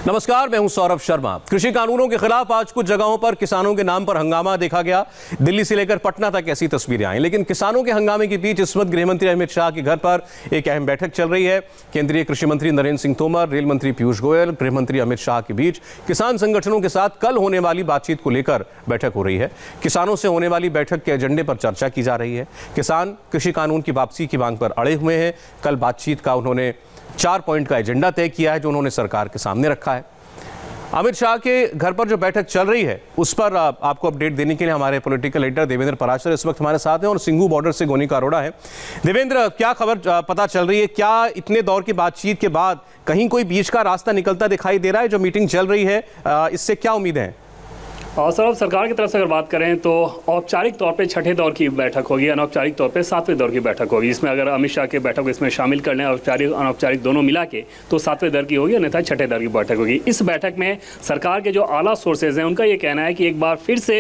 नमस्कार, मैं हूं सौरभ शर्मा। कृषि कानूनों के खिलाफ आज कुछ जगहों पर किसानों के नाम पर हंगामा देखा गया। दिल्ली से लेकर पटना तक ऐसी तस्वीरें आई। लेकिन किसानों के हंगामे के बीच इस वक्त गृह मंत्री अमित शाह के घर पर एक अहम बैठक चल रही है। केंद्रीय कृषि मंत्री नरेंद्र सिंह तोमर, रेल मंत्री पीयूष गोयल, गृह मंत्री अमित शाह के बीच किसान संगठनों के साथ कल होने वाली बातचीत को लेकर बैठक हो रही है। किसानों से होने वाली बैठक के एजेंडे पर चर्चा की जा रही है। किसान कृषि कानून की वापसी की मांग पर अड़े हुए हैं। कल बातचीत का उन्होंने 4 पॉइंट का एजेंडा तय किया है जो उन्होंने सरकार के सामने रखा है। अमित शाह के घर पर जो बैठक चल रही है उस पर आपको अपडेट देने के लिए हमारे पॉलिटिकल एडिटर देवेंद्र पराशर इस वक्त हमारे साथ हैं और सिंघू बॉर्डर से गोनिका अरोड़ा है। देवेंद्र, क्या खबर पता चल रही है? क्या इतने दौर की बातचीत के बाद कहीं कोई बीच का रास्ता निकलता दिखाई दे रहा है? जो मीटिंग चल रही है इससे क्या उम्मीद है? और सर, सरकार की तरफ से अगर बात करें तो औपचारिक तौर पे छठे दौर की बैठक होगी, अनौपचारिक तौर पे 7वें दौर की बैठक होगी। इसमें अगर अमित शाह की बैठक को इसमें शामिल कर लें, औपचारिक अनौपचारिक दोनों मिला के, तो 7वें दौर की होगी, अन्यथा छठे दौर की बैठक होगी। इस बैठक में सरकार के जो आला सोर्सेज हैं उनका ये कहना है कि एक बार फिर से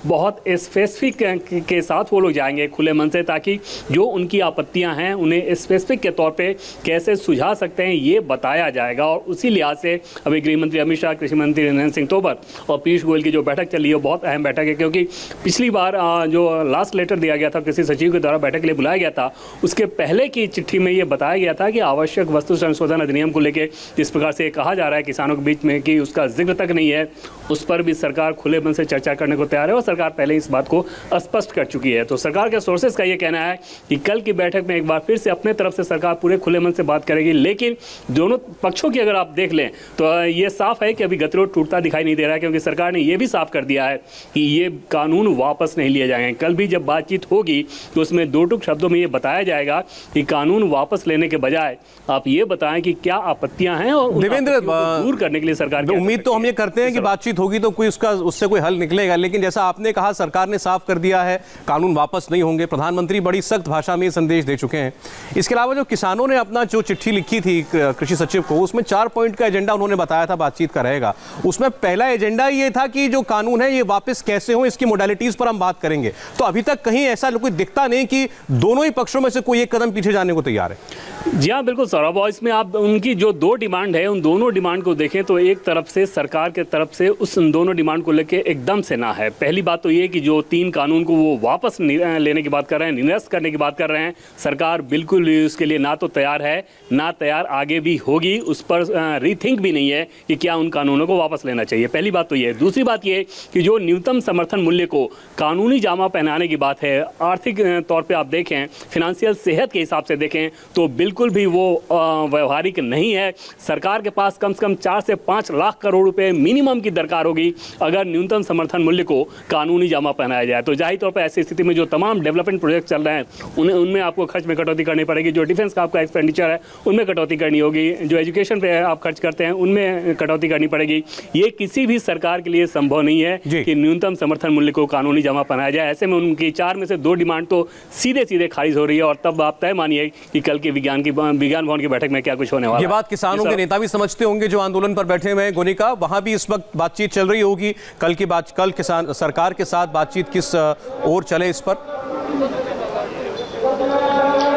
बहुत स्पेसिफिक के साथ वो लोग जाएंगे खुले मन से, ताकि जो उनकी आपत्तियाँ हैं उन्हें स्पेसिफिक के तौर पर कैसे सुझा सकते हैं ये बताया जाएगा। और उसी लिहाज से अभी गृह मंत्री अमित शाह, कृषि मंत्री नरेंद्र सिंह तोमर और पीयूष गोयल की जो बैठक चली है बहुत अहम बैठक है, क्योंकि पिछली बार जो लास्ट लेटर दिया गया था, कृषि सचिव के द्वारा बैठक के लिए बुलाया गया था, उसके पहले की चिट्ठी में ये बताया गया था कि आवश्यक वस्तु संशोधन अधिनियम को लेकर जिस प्रकार से कहा जा रहा है किसानों के बीच में कि उसका जिक्र तक नहीं है, उस पर भी सरकार खुले मन से चर्चा करने को तैयार है और सरकार पहले इस बात को स्पष्ट कर चुकी है। तो सरकार के सोर्सेज का ये कहना है कि कल की बैठक में एक बार फिर से अपने तरफ से सरकार पूरे खुले मन से बात करेगी। लेकिन दोनों पक्षों की अगर आप देख लें तो ये साफ है कि अभी गतिरोध टूटता दिखाई नहीं दे रहा है, क्योंकि सरकार ने यह भी साफ कर दिया है कि ये कानून वापस नहीं लिए जाएंगे। कल भी जब बातचीत होगी तो उसमें दो टूक शब्दों में ये बताया जाएगा कि कानून वापस लेने के बजाय आप ये बताएं कि क्या आपत्तियां हैं और देवेंद्र, दूर करने के लिए सरकार की उम्मीद तो हम ये करते हैं कि बातचीत होगी तो कोई उससे कोई हल निकलेगा। लेकिन जैसा आपने कहा, सरकार ने साफ कर दिया है कानून वापस नहीं होंगे। प्रधानमंत्री बड़ी सख्त भाषा में संदेश दे चुके हैं। इसके अलावा जो किसानों ने अपना जो चिट्ठी लिखी थी कृषि सचिव को, उसमें 4 पॉइंट का एजेंडा उन्होंने बताया था बातचीत का रहेगा। उसमें पहला एजेंडा ये था कि जो कानून है ये वापस कैसे हो, इसकी मोडालिटीज पर हम बात करेंगे। तो अभी तक कहीं ऐसा कोई दिखता नहीं कि दोनों ही पक्षों में से कोई एक कदम पीछे जाने को तैयार है। जी हाँ, बिल्कुल सौरभ। और इसमें आप उनकी जो 2 डिमांड है उन दोनों डिमांड को देखें तो एक तरफ से सरकार के तरफ से उस दोनों डिमांड को लेकर एकदम से ना है। पहली बात तो ये कि जो 3 कानून को वो वापस लेने की बात कर रहे हैं, निरस्त करने की बात कर रहे हैं, सरकार बिल्कुल उसके लिए ना तो तैयार है ना तैयार आगे भी होगी। उस पर रीथिंक भी नहीं है कि क्या उन कानूनों को वापस लेना चाहिए। पहली बात तो ये। दूसरी बात ये कि जो न्यूनतम समर्थन मूल्य को कानूनी जामा पहनाने की बात है, आर्थिक तौर पे आप देखें, फिनेंशियल सेहत के हिसाब से देखें तो बिल्कुल भी वो व्यवहारिक नहीं है। सरकार के पास कम से कम 4 से 5 लाख करोड़ रुपए मिनिमम की दरकार होगी अगर न्यूनतम समर्थन मूल्य को कानूनी जामा पहनाया जाए। तो जाहिर तौर पर ऐसी स्थिति में जो तमाम डेवलपमेंट प्रोजेक्ट चल रहे हैं उनमें आपको खर्च में कटौती करनी पड़ेगी। जो डिफेंस का आपका एक्सपेंडिचर है उनमें कटौती करनी होगी। जो एजुकेशन पे आप खर्च करते हैं उनमें कटौती करनी पड़ेगी। ये किसी भी सरकार के लिए संभव नहीं है कि न्यूनतम समर्थन मूल्य को कानूनी जमा पहनाया जाए। ऐसे में उनकी 4 में से 2 डिमांड तो सीधे सीधे खारिज हो रही है। और तब आप तय मानिए कि कल की विज्ञान भवन की बैठक में क्या कुछ होने वाला है। ये बात किसानों के नेता भी समझते होंगे जो आंदोलन पर बैठे हुए हैं। गोनिका, वहां भी इस वक्त बातचीत चल रही होगी। कल किसान सरकार के साथ बातचीत किस ओर चले इस पर?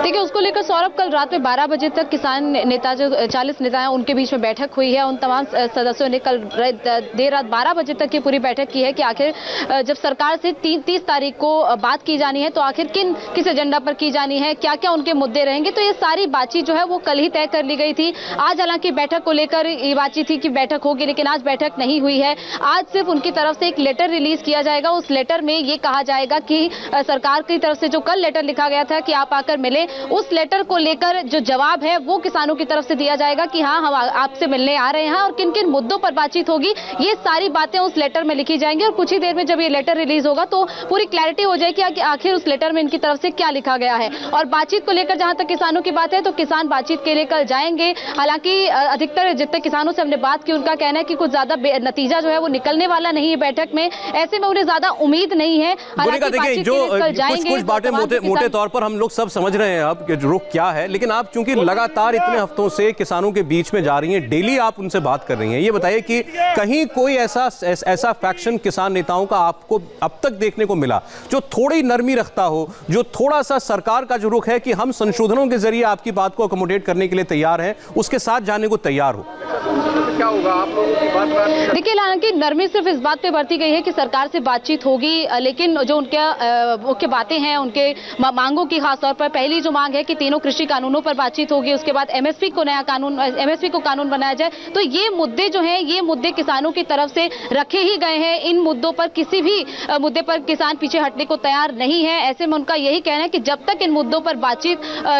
देखिए, उसको लेकर सौरभ कल रात में 12 बजे तक किसान नेता जो 40 नेता हैं उनके बीच में बैठक हुई है। उन तमाम सदस्यों ने कल देर रात 12 बजे तक की पूरी बैठक की है कि आखिर जब सरकार से 30 तारीख को बात की जानी है तो आखिर किस एजेंडा पर की जानी है, क्या क्या उनके मुद्दे रहेंगे। तो ये सारी बातचीत जो है वो कल ही तय कर ली गई थी। आज हालांकि बैठक को लेकर ये बातचीत थी कि बैठक होगी, लेकिन आज बैठक नहीं हुई है। आज सिर्फ उनकी तरफ से एक लेटर रिलीज किया जाएगा। उस लेटर में ये कहा जाएगा कि सरकार की तरफ से जो कल लेटर लिखा गया था कि आप आकर मिले, उस लेटर को लेकर जो जवाब है वो किसानों की तरफ से दिया जाएगा कि हाँ, हम आपसे मिलने आ रहे हैं और किन किन मुद्दों पर बातचीत होगी, ये सारी बातें उस लेटर में लिखी जाएंगी। और कुछ ही देर में जब ये लेटर रिलीज होगा तो पूरी क्लैरिटी हो जाएगी कि आखिर उस लेटर में इनकी तरफ से क्या लिखा गया है। और बातचीत को लेकर जहां तक किसानों की बात है तो किसान बातचीत के लिए कल जाएंगे। हालांकि अधिकतर जितने किसानों से हमने बात की उनका कहना है कि कुछ ज्यादा नतीजा जो है वो निकलने वाला नहीं है बैठक में। ऐसे में उन्हें ज्यादा उम्मीद नहीं है। कुछ बातें मोटे तौर पर हम लोग सब समझ रहे हैं अब रुख क्या है, लेकिन आप चूंकि लगातार इतने हफ्तों से किसानों के बीच में जा रही हैं, डेली आप उनसे बात कर रही हैं, ये बताइए कि कहीं कोई ऐसा फैक्शन किसान नेताओं का आपको अब तक देखने को मिला जो थोड़ी नरमी रखता हो, जो थोड़ा सा सरकार का जो रुख है कि हम संशोधनों के जरिए आपकी बात को अकोमोडेट करने के लिए तैयार हैं, उसके साथ जाने को तैयार हो? क्या होगा आप लोगों की बात? देखिए, हालांकि नरमी सिर्फ इस बात पे बरती गई है कि सरकार से बातचीत होगी, लेकिन जो उनके मुख्य बातें हैं, उनके मांगों की खास तौर पर पहली जो मांग है कि तीनों कृषि कानूनों पर बातचीत होगी, उसके बाद एमएसपी को कानून बनाया जाए। तो ये मुद्दे जो हैं, ये मुद्दे किसानों की तरफ से रखे ही गए हैं। इन मुद्दों पर किसी भी मुद्दे पर किसान पीछे हटने को तैयार नहीं है। ऐसे में उनका यही कहना है कि जब तक इन मुद्दों पर बातचीत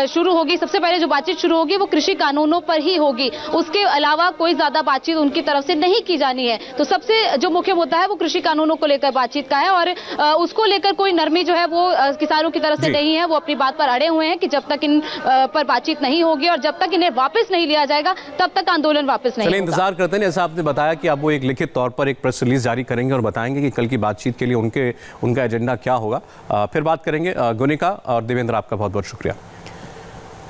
शुरू होगी, सबसे पहले जो बातचीत शुरू होगी वो कृषि कानूनों पर ही होगी, उसके अलावा कोई ज्यादा बातचीत उनकी तरफ से नहीं की जानी है। तो सबसे जो मुख्य मुद्दा है वो कृषि कानूनों को लेकर बातचीत का है और उसको लेकर कोई नरमी जो है वो किसानों की तरफ से नहीं है। वो अपनी बात पर अड़े हुए हैं कि जब तक इन पर बातचीत नहीं होगी और जब तक इन्हें वापस नहीं लिया जाएगा तब तक आंदोलन वापस नहीं होगा। इंतजार करते हैं। जैसा आपने बताया कि अब वो एक लिखित तौर पर एक प्रेस रिलीज जारी करेंगे और बताएंगे कि कल की बातचीत के लिए उनका एजेंडा क्या होगा। फिर बात करेंगे। गुनिका और देवेंद्र, आपका बहुत बहुत शुक्रिया।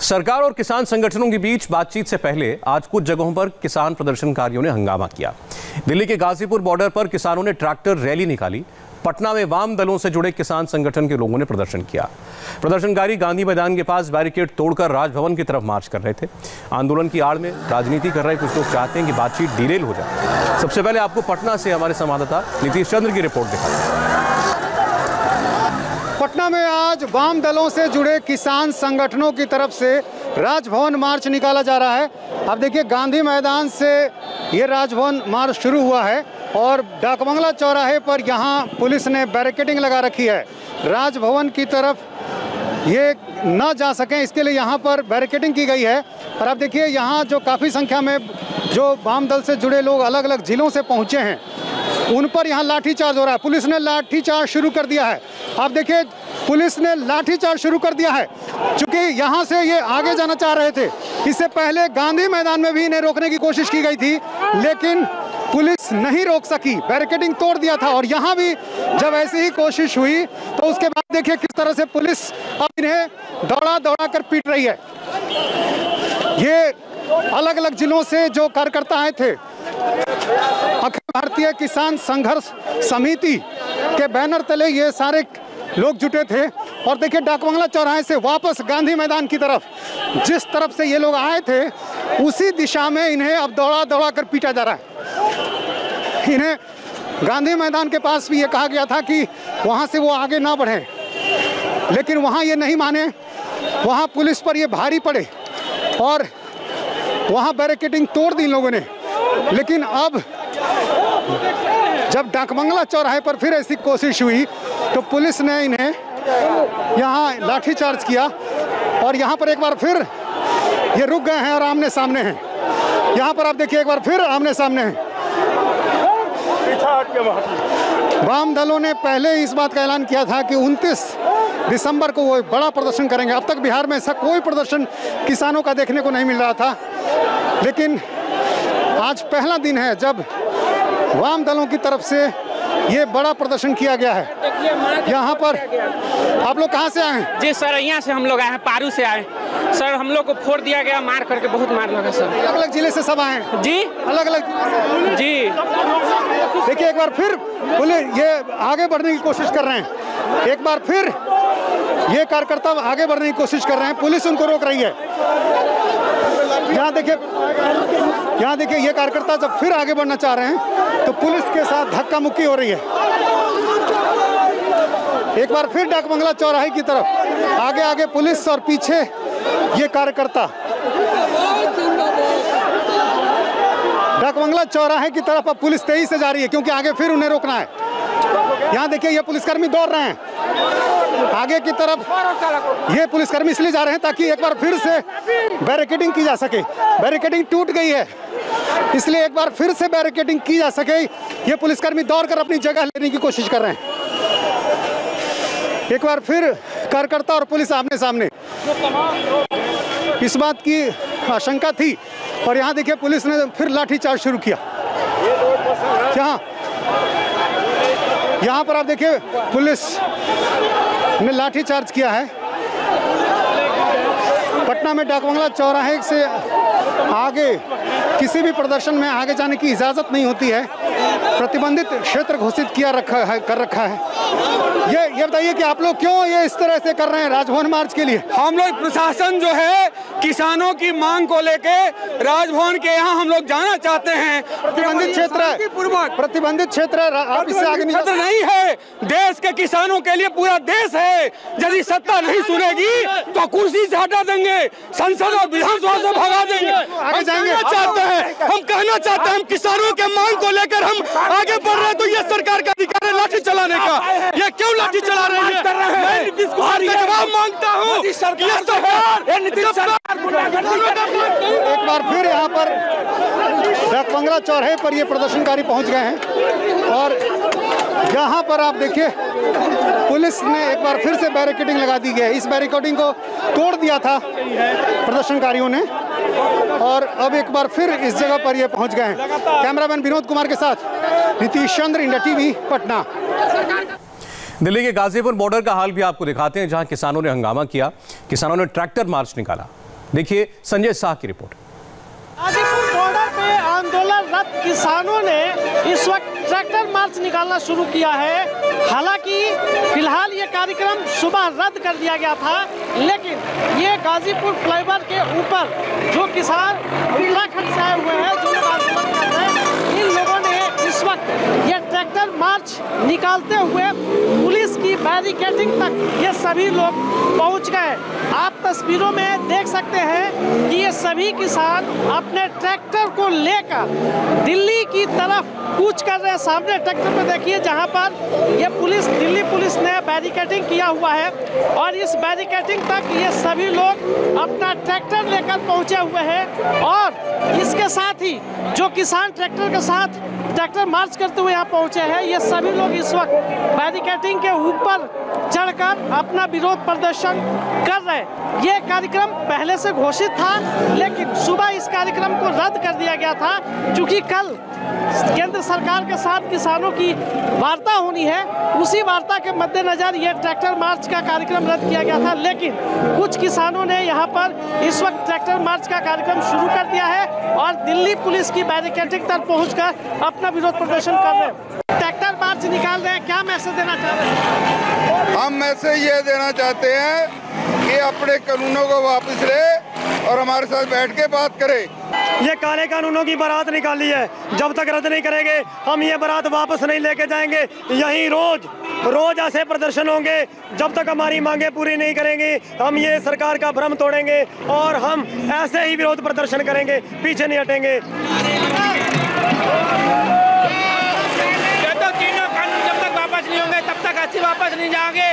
सरकार और किसान संगठनों के बीच बातचीत से पहले आज कुछ जगहों पर किसान प्रदर्शनकारियों ने हंगामा किया। दिल्ली के गाजीपुर बॉर्डर पर किसानों ने ट्रैक्टर रैली निकाली। पटना में वाम दलों से जुड़े किसान संगठन के लोगों ने प्रदर्शन किया। प्रदर्शनकारी गांधी मैदान के पास बैरिकेड तोड़कर राजभवन की तरफ मार्च कर रहे थे। आंदोलन की आड़ में राजनीति कर रहे कुछ लोग चाहते हैं कि बातचीत डिरेल हो जाए। सबसे पहले आपको पटना से हमारे संवाददाता नीतीश चंद्र की रिपोर्ट दिखाते हैं। पटना में आज वाम दलों से जुड़े किसान संगठनों की तरफ से राजभवन मार्च निकाला जा रहा है। अब देखिए, गांधी मैदान से ये राजभवन मार्च शुरू हुआ है और डाकबंगला चौराहे पर यहाँ पुलिस ने बैरिकेडिंग लगा रखी है। राजभवन की तरफ ये न जा सकें इसके लिए यहाँ पर बैरिकेडिंग की गई है। और अब देखिए, यहाँ जो काफ़ी संख्या में जो वाम दल से जुड़े लोग अलग अलग जिलों से पहुँचे हैं, उन पर यहाँ लाठीचार्ज हो रहा है। पुलिस ने लाठीचार्ज शुरू कर दिया है। आप देखिए, पुलिस ने लाठीचार्ज शुरू कर दिया है क्योंकि यहाँ से ये आगे जाना चाह रहे थे। इससे पहले गांधी मैदान में भी इन्हें रोकने की कोशिश की गई थी, लेकिन पुलिस नहीं रोक सकी, बैरिकेडिंग तोड़ दिया था। और यहाँ भी जब ऐसी ही कोशिश हुई तो उसके बाद देखिए किस तरह से पुलिस अब इन्हें दौड़ा दौड़ा कर पीट रही है। ये अलग अलग जिलों से जो कार्यकर्ता आए थे, अखिल भारतीय किसान संघर्ष समिति के बैनर तले ये सारे लोग जुटे थे। और देखिए, डाकबंगला चौराहे से वापस गांधी मैदान की तरफ जिस तरफ से ये लोग आए थे, उसी दिशा में इन्हें अब दौड़ा दौड़ा कर पीटा जा रहा है। इन्हें गांधी मैदान के पास भी ये कहा गया था कि वहाँ से वो आगे ना बढ़ें, लेकिन वहाँ ये नहीं माने। वहाँ पुलिस पर ये भारी पड़े और वहाँ बैरिकेडिंग तोड़ दी इन लोगों ने। लेकिन अब जब डाकबंगला चौराहे पर फिर ऐसी कोशिश हुई तो पुलिस ने इन्हें यहाँ लाठीचार्ज किया और यहाँ पर एक बार फिर ये रुक गए हैं और आमने सामने हैं। यहाँ पर आप देखिए, एक बार फिर आमने सामने हैं। वाम दलों ने पहले इस बात का ऐलान किया था कि 29 दिसंबर को वो बड़ा प्रदर्शन करेंगे। अब तक बिहार में ऐसा कोई प्रदर्शन किसानों का देखने को नहीं मिल रहा था, लेकिन आज पहला दिन है जब वाम दलों की तरफ से ये बड़ा प्रदर्शन किया गया है। यहाँ पर आप लोग कहाँ से आए हैं? जी सर, यहाँ से हम लोग आए हैं, पारू से आए सर। हम लोग को फोड़ दिया गया, मार करके बहुत मार लगा सर। अलग अलग जिले से सब आए हैं जी, अलग अलग जी। देखिए, एक बार फिर पुलिस ये आगे बढ़ने की कोशिश कर रहे हैं। एक बार फिर ये कार्यकर्ता आगे बढ़ने की कोशिश कर रहे हैं, पुलिस उनको रोक रही है। यहाँ देखिए ये कार्यकर्ता जब फिर आगे बढ़ना चाह रहे हैं तो पुलिस के साथ धक्का मुक्की हो रही है। एक बार फिर डाकबंगला चौराहे की तरफ आगे आगे पुलिस और पीछे ये कार्यकर्ता। डाकबंगला चौराहे की तरफ अब पुलिस तेजी से जा रही है क्योंकि आगे फिर उन्हें रोकना है। यहाँ देखिए, ये पुलिसकर्मी दौड़ रहे हैं आगे की तरफ। ये पुलिसकर्मी इसलिए जा रहे हैं ताकि एक बार फिर से बैरिकेडिंग की जा सके। बैरिकेडिंग टूट गई है, इसलिए एक बार फिर से बैरिकेडिंग की जा सके। ये पुलिसकर्मी दौड़कर अपनी जगह लेने की कोशिश कर रहे हैं। एक बार फिर कार्यकर्ता और पुलिस आमने सामने। इस बात की आशंका थी और यहाँ देखिए पुलिस ने फिर लाठीचार्ज शुरू किया। यहाँ पर आप देखिए पुलिस ने लाठीचार्ज किया है। पटना में डाकबंगला चौराहे से आगे किसी भी प्रदर्शन में आगे जाने की इजाज़त नहीं होती है। प्रतिबंधित क्षेत्र घोषित कर रखा है। ये बताइए कि आप लोग क्यों ये इस तरह से कर रहे हैं राजभवन मार्च के लिए? हम लोग प्रशासन जो है किसानों की मांग को लेके राजभवन के यहाँ हम लोग जाना चाहते हैं। प्रतिबंधित क्षेत्र आप इससे आगे नहीं है। देश के किसानों के लिए पूरा देश है। यदि सत्ता नहीं सुनेगी तो कुर्सी से हटा देंगे, संसद और विधानसभा से भगा देंगे। आगे जाएंगे। हम कहना चाहते हैं हम किसानों के मांग को लेकर हम आगे बढ़ रहे हैं। तो ये सरकार का अधिकार है लाठी चलाने का। ये क्यों लाठी चला रहे हैं? मैं नीतीश कुमार से जवाब मांगता हूँ। एक बार फिर यहाँ पर डाकबंगला चौराहे पर ये प्रदर्शनकारी पहुंच गए हैं और यहाँ पर आप देखिए पुलिस ने एक बार फिर से बैरिकेडिंग लगा दी है। इस बैरिकेडिंग को तोड़ दिया था प्रदर्शनकारियों ने और अब एक बार फिर इस जगह पर ये पहुंच गए हैं। कैमरामैन विनोद कुमार के साथ नीतीश चंद्र, इंडिया टीवी, पटना। दिल्ली के गाजीपुर बॉर्डर का हाल भी आपको दिखाते हैं, जहां किसानों ने हंगामा किया। किसानों ने ट्रैक्टर मार्च निकाला। देखिए संजय शाह की रिपोर्ट। गाजीपुर बॉर्डर पे आंदोलनरत किसानों ने इस वक्त ट्रैक्टर मार्च निकालना शुरू किया है। हालांकि फिलहाल ये कार्यक्रम सुबह रद्द कर दिया गया था, लेकिन ये गाजीपुर फ्लाईओवर के ऊपर जो किसान उत्तराखंड से आए हुए हैं, जो लोग आंदोलन कर रहे हैं, इन लोगों ने इस वक्त ये ट्रैक्टर मार्च निकालते हुए पुलिस की बैरिकेडिंग तक ये सभी लोग पहुंच गए। आप तस्वीरों में देख सकते हैं कि ये सभी किसान अपने ट्रैक्टर को लेकर दिल्ली की तरफ कूच कर रहे हैं। सामने ट्रैक्टर पे देखिए जहां पर ये दिल्ली पुलिस ने बैरिकेडिंग किया हुआ है और इस बैरिकेडिंग तक ये सभी लोग अपना ट्रैक्टर लेकर पहुंचे हुए हैं। और इसके साथ ही जो किसान ट्रैक्टर के साथ ट्रैक्टर मार्च करते हुए यहाँ पहुंचे हैं, ये सभी लोग इस वक्त बैरिकेडिंग के ऊपर चढ़कर अपना विरोध प्रदर्शन कर रहे हैं। ये कार्यक्रम पहले से घोषित था, लेकिन सुबह इस कार्यक्रम को रद्द कर दिया गया था, क्योंकि कल केंद्र सरकार के साथ किसानों की वार्ता होनी है। उसी वार्ता के मद्देनजर ये ट्रैक्टर मार्च का कार्यक्रम रद्द किया गया था, लेकिन कुछ किसानों ने यहाँ पर इस वक्त ट्रैक्टर मार्च का कार्यक्रम शुरू कर दिया है और दिल्ली पुलिस की बैरिकेडिंग तक पहुंचकर अपना विरोध प्रदर्शन कर रहे हैं। ट्रैक्टर मार्च निकाल रहे हैं, क्या मैसेज देना चाह रहे हैं? हम मैसेज ये देना चाहते हैं कि अपने कानूनों को वापस ले और हमारे साथ बैठ के बात करे। ये काले कानूनों की बारात निकाली है, जब तक रद्द नहीं करेंगे हम ये बारात वापस नहीं लेके जाएंगे। यहीं रोज ऐसे प्रदर्शन होंगे जब तक हमारी मांगे पूरी नहीं करेंगे। हम ये सरकार का भ्रम तोड़ेंगे और हम ऐसे ही विरोध प्रदर्शन करेंगे, पीछे नहीं हटेंगे। तब तक अच्छी वापस नहीं जाएंगे।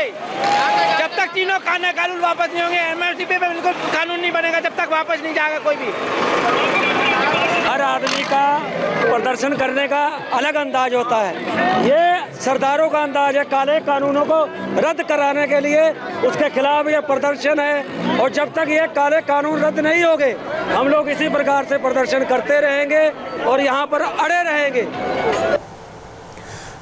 जब तक तीनों कानून वापस नहीं होंगे, एमएसपी पे बिल्कुल कानून नहीं बनेगा, जब तक वापस नहीं जाएगा कोई भी। हर आदमी का प्रदर्शन करने का अलग अंदाज होता है। ये सरदारों का अंदाज है काले कानूनों को रद्द कराने के लिए, उसके खिलाफ ये प्रदर्शन है। और जब तक ये काले कानून रद्द नहीं होंगे हम लोग इसी प्रकार से प्रदर्शन करते रहेंगे और यहाँ पर अड़े रहेंगे।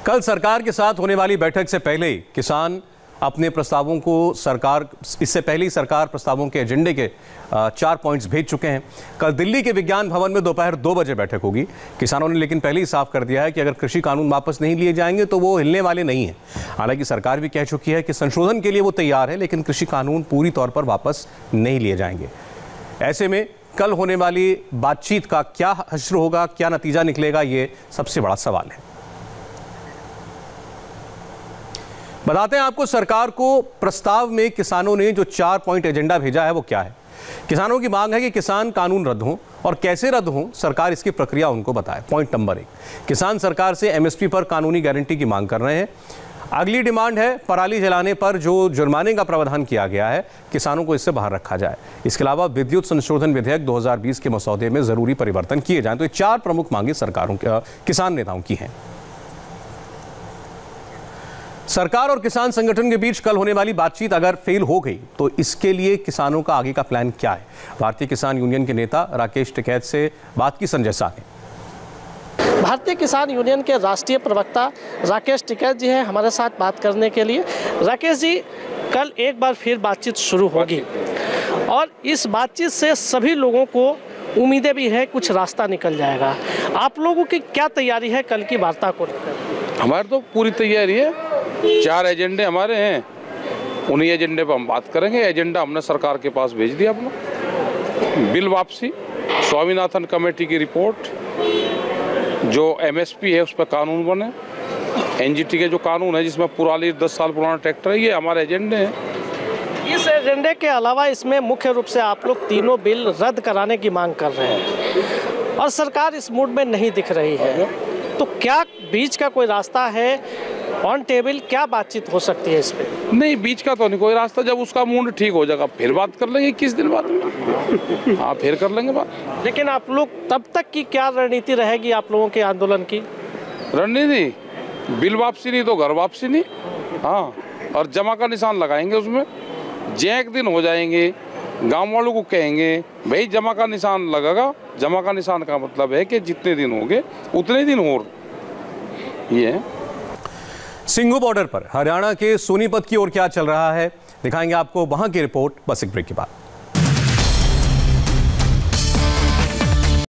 कल सरकार के साथ होने वाली बैठक से पहले किसान अपने प्रस्तावों को इससे पहले ही सरकार प्रस्तावों के एजेंडे के 4 पॉइंट्स भेज चुके हैं। कल दिल्ली के विज्ञान भवन में दोपहर 2 बजे बैठक होगी। किसानों ने लेकिन पहले ही साफ कर दिया है कि अगर कृषि कानून वापस नहीं लिए जाएंगे तो वो हिलने वाले नहीं हैं। हालांकि सरकार भी कह चुकी है कि संशोधन के लिए वो तैयार है, लेकिन कृषि कानून पूरी तौर पर वापस नहीं लिए जाएंगे। ऐसे में कल होने वाली बातचीत का क्या हश्र होगा, क्या नतीजा निकलेगा, ये सबसे बड़ा सवाल है। बताते हैं आपको सरकार को प्रस्ताव में किसानों ने जो 4 पॉइंट एजेंडा भेजा है वो क्या है। किसानों की मांग है कि किसान कानून रद्द हों और कैसे रद्द हों सरकार इसकी प्रक्रिया उनको बताए। पॉइंट नंबर 1, किसान सरकार से एमएसपी पर कानूनी गारंटी की मांग कर रहे हैं। अगली डिमांड है पराली जलाने पर जो जुर्माने का प्रावधान किया गया है किसानों को इससे बाहर रखा जाए। इसके अलावा विद्युत संशोधन विधेयक 2020 के मसौदे में जरूरी परिवर्तन किए जाएं। तो ये 4 प्रमुख मांगे सरकारों किसान नेताओं की हैं। सरकार और किसान संगठन के बीच कल होने वाली बातचीत अगर फेल हो गई तो इसके लिए किसानों का आगे का प्लान क्या है। भारतीय किसान यूनियन के नेता राकेश टिकैत से बात की संजय शाह ने। भारतीय किसान यूनियन के राष्ट्रीय प्रवक्ता राकेश टिकैत जी हैं हमारे साथ बात करने के लिए। राकेश जी, कल एक बार फिर बातचीत शुरू होगी और इस बातचीत से सभी लोगों को उम्मीदें भी है कुछ रास्ता निकल जाएगा। आप लोगों की क्या तैयारी है कल की वार्ता को लेकर? हमारी तो पूरी तैयारी है। 4 एजेंडे हमारे हैं, उन्हीं एजेंडे पर हम बात करेंगे। एजेंडा हमने सरकार के पास भेज दिया अपना। बिल वापसी, स्वामीनाथन कमेटी की रिपोर्ट, जो MSP है उस पर कानून बने, NGT के जो कानून है जिसमें पुरानी 10 साल पुराना ट्रैक्टर है, ये हमारे एजेंडे हैं। इस एजेंडे के अलावा इसमें मुख्य रूप से आप लोग तीनों बिल रद्द कराने की मांग कर रहे हैं और सरकार इस मूड में नहीं दिख रही है, तो क्या बीच का कोई रास्ता है? ऑन टेबल क्या बातचीत हो सकती है इस पे? नहीं, बीच का तो नहीं कोई रास्ता। जब उसका मूड ठीक हो जाएगा फिर बात कर लेंगे, 21 दिन बाद में। हाँ, फिर कर लेंगे बात। लेकिन आप लोग तब तक की क्या रणनीति रहेगी आप लोगों के आंदोलन की? रणनीति बिल वापसी नहीं तो घर वापसी नहीं। हाँ, और जमा का निशान लगाएंगे उसमें। जैक दिन हो जाएंगे, गांव वालों को कहेंगे भाई जमा का निशान लगेगा। जमा का निशान का मतलब है कि जितने दिन होंगे उतने दिन और। ये सिंघू बॉर्डर पर हरियाणा के सोनीपत की ओर क्या चल रहा है, दिखाएंगे आपको वहां की रिपोर्ट बस एक ब्रेक के बाद।